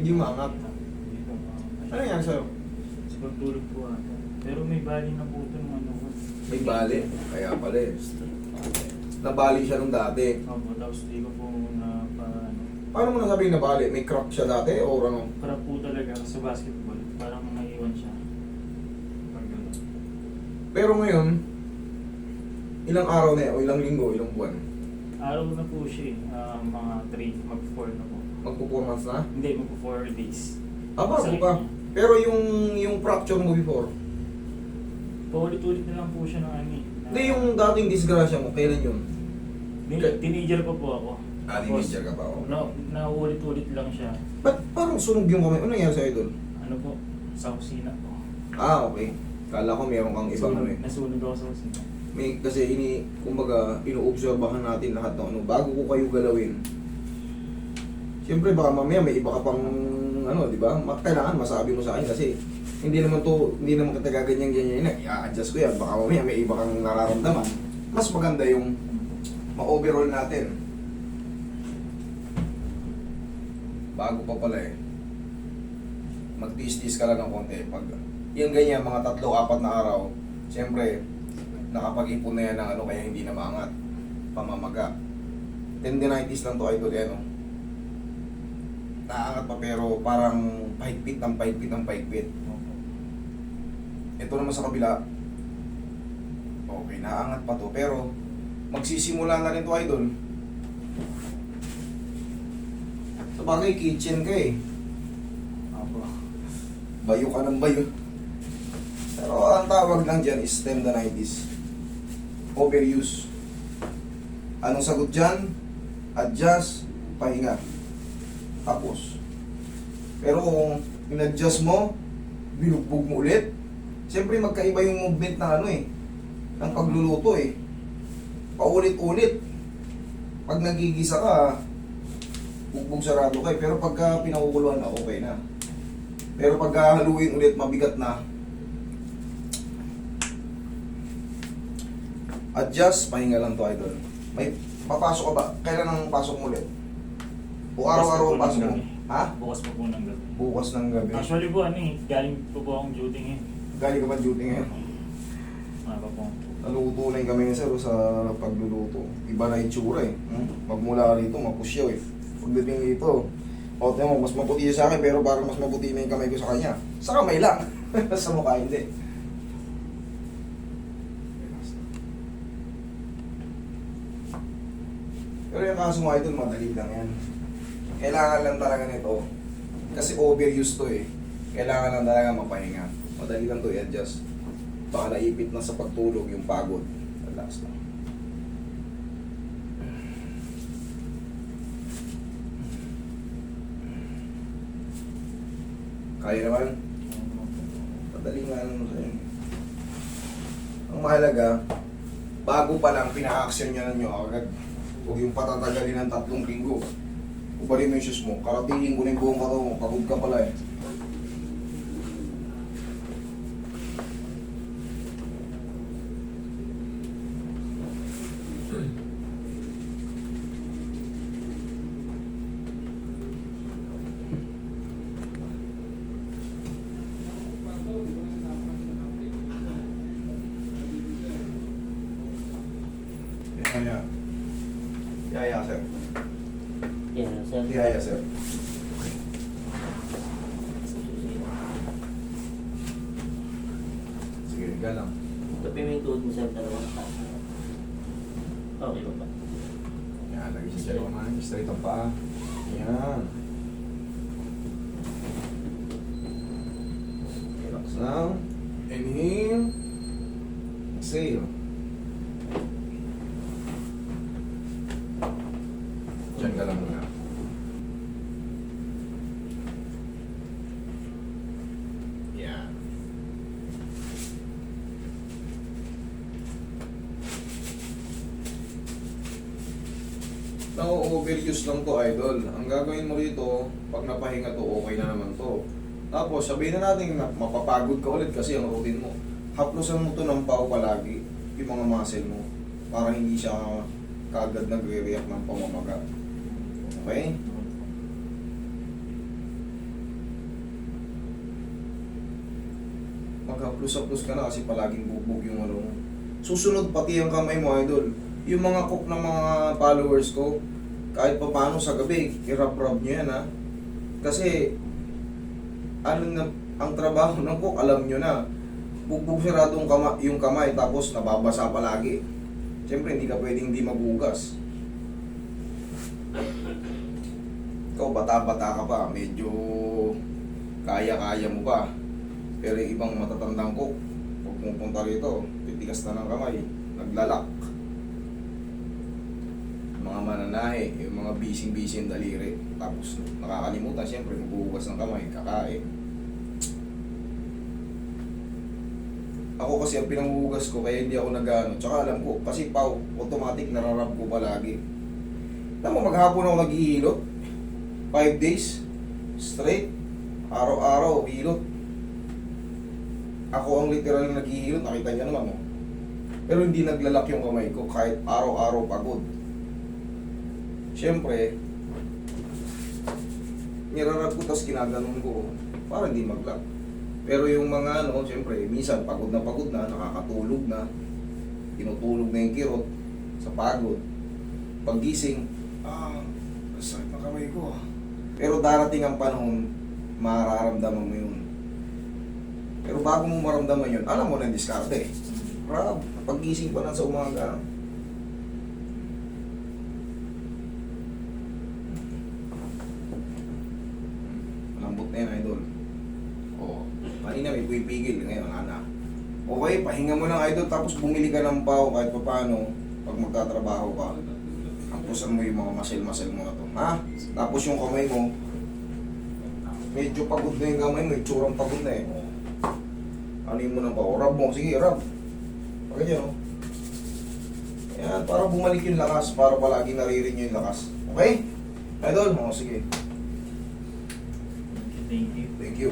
Hindi umangat. Hindi po umangat. Ano yan sa'yo? Sa pagtulog po ata. Pero may bali na po ito ng ano ko. May bali. Kaya pala eh. Nabali siya nung dati. Opo, tapos di ko po na ano. Paano mo nasabihin nabali? May crack siya dati o ano? Para po talaga sa basketball. Parang maiwan siya. Pag ano. Pero ngayon, ilang araw na o ilang linggo, ilang buwan? Araw na po siya eh. Mga 3, mag-4 na po. Magpo 4 months na? Hindi, mag-4 days. Bago Sakit pa. niya. Pero yung fracture mo before, Paulit-ulit na lang po siya ng ano eh. hindi yung dating disgrasya mo, kailan yun? Teenager pa po ako. Teenager ka pa ako. Nauulit-ulit lang siya. Ba't parang sunog yung kamay? Ano nangyari sa idol? Ano po? Sa kusina po. Okay. Kala ko meron kang ibang ano eh. Nasunog ako sa kusina. May, kasi kumbaga, inoobserbahan natin lahat ng ano, bago ko kayo galawin. Siyempre baka mamaya may iba ka pang, ano, di ba? Kailangan masabi mo sa akin kasi hindi naman kita gaganyan-ganyan na, i-adjust ko yan, baka mamaya may iba kang nararamdaman. Mas maganda yung ma-overall natin. Bago pa pala eh. Mag-tis-tis ka lang ng konti. Pag yung ganyan, mga 3-4 na araw, siyempre, nakapag-ipon na yan ng ano, kaya hindi na maangat. Pamamaga. Tendinitis lang to idol, eh, no? Naangat pa pero parang pahigpit ng pahigpit ng pahigpit. Ito naman sa kabila. Okay, naangat pa to pero magsisimula na rin to idol. Sa bagay, kitchen ka eh. Opo. Bayo ka ng bayo. Pero ang tawag lang dyan is tendinitis. Overuse. Anong sagot dyan? Adjust, pahinga. Tapos. Pero kung in-adjust mo, binugbog mo ulit, siyempre magkaiba yung movement ng ano eh, ng pagluluto eh. Paulit-ulit. Pag nagigisa ka, bugbog sarado ka eh. Pero pagka pinakukuluan na, okay na. Pero pagka haluin ulit, mabigat na. Adjust, pahinga lang to idol. May papasok ka ba? Kailan ang pasok mo ulit? O araw-araw ang pasok mo? Ha? Bukas pa po ng gabi. Bukas ng gabi. Actually po ano eh, galing po akong duty ngayon. Galing ka ba duty ngayon? Ano pa po? Naluto na yung kami nga sir sa pagluluto. Iba na itsura eh. Magmula ka rito, mapusyaw eh. Pagdating dito, o mo, mas maputi siya sa akin pero parang mas maputi na yung kamay ko sa kanya. Sa kamay lang. Sa mukha hindi. Pero yung kaso mga idol, madali lang yan. Kailangan lang talaga nito. Kasi overuse to eh. Kailangan lang talaga mapahinga. Madali lang to i-adjust. Baka naipit na sa pagtulog yung pagod. Relax lang. Kaya naman? Madali nga lang sa'yo. Ang mahalaga, bago pa lang, pina-action nyo agad. Huwag yung patatagalin ng 3 linggo. Ubalin mo yung shoes mo. Karatingin ko na yung buong katawan mo. Pagod ka pala eh. Kaya. Yaya, sir. Yeah, sir. Yaya, sir. Sige, galang. Tapi may tuhod mo sir, dalawang taas. Okay ba ba? Yan, lagi siya sa'yo naman. Straight ang paa. Yan. Relax lang. Inhale. Exhale. Diyan ka lang muna. Yan. Na-overuse lang to, idol. Ang gagawin mo rito, pag napahinga to, okay na naman to. Tapos, sabihin na natin na mapapagod ka ulit kasi ang routine mo. Haplosan mo to ng pao palagi, yung mga muscle mo, para hindi siya kaagad nagre-react ng pamamaga. Okay? Maghaplos-haplos ka na kasi palaging bugbog yung ano mo. Susunod pati ang kamay mo, idol. Yung mga cook ng mga followers ko, kahit pa paano sa gabi, i-rub-rub nyo yan, ha. Kasi, ano na, ang trabaho ng cook, alam nyo na, bugbog sarado yung kamay, tapos nababasa palagi. Siyempre, hindi ka pwedeng hindi maghugas. Ikaw, bata-bata ka pa, medyo kaya-kaya mo pa. Pero yung ibang matatandang cook, pag pumunta rito, titigas na ng kamay, naglalak. Mga mananahe, yung mga bising-bising daliri. Tapos nakakalimutan, siyempre, maghuhugas ng kamay, kakain. Ako kasi ang pinanghuhugas ko, kaya hindi ako nag-ano. Tsaka alam ko, kasi pau, automatic nararap ko palagi. Alam mo, maghapon ako naghihilot. 5 days, straight, araw-araw, hilot. Ako ang literal na naghihilot, nakita niyo naman, oh. Pero hindi naglalak yung kamay ko, kahit araw-araw pagod. Siyempre, nirarap ko, tapos kinaganon ko, para hindi maglak. Pero yung mga ano, siyempre, minsan pagod na, nakakatulog na, tinutulog na yung kirot sa pagod. Paggising, sakit na kamay ko. Pero darating ang panahon, mararamdaman mo yun. Pero bago mo maramdaman yun, alam mo na yung diskarte. Rab, paggising pa lang sa umaga. Malambot na yan, idol. Kanina may pipigil, ngayon ana. Okay, pahinga mo lang, idol, tapos bumili ka ng pao kahit pa paano pag magtatrabaho ka. Hampusan mo yung mga muscle mo na to, ha? Tapos yung kamay mo, medyo pagod na yung kamay mo, itsurang pagod na eh. Ano mo ng pao? Rub mo, sige, rub. Pag ganyan, oh. Ayan, para bumalik yung lakas, para palagi naririnig yung lakas. Okay? Idol, sige. Thank you. Thank you.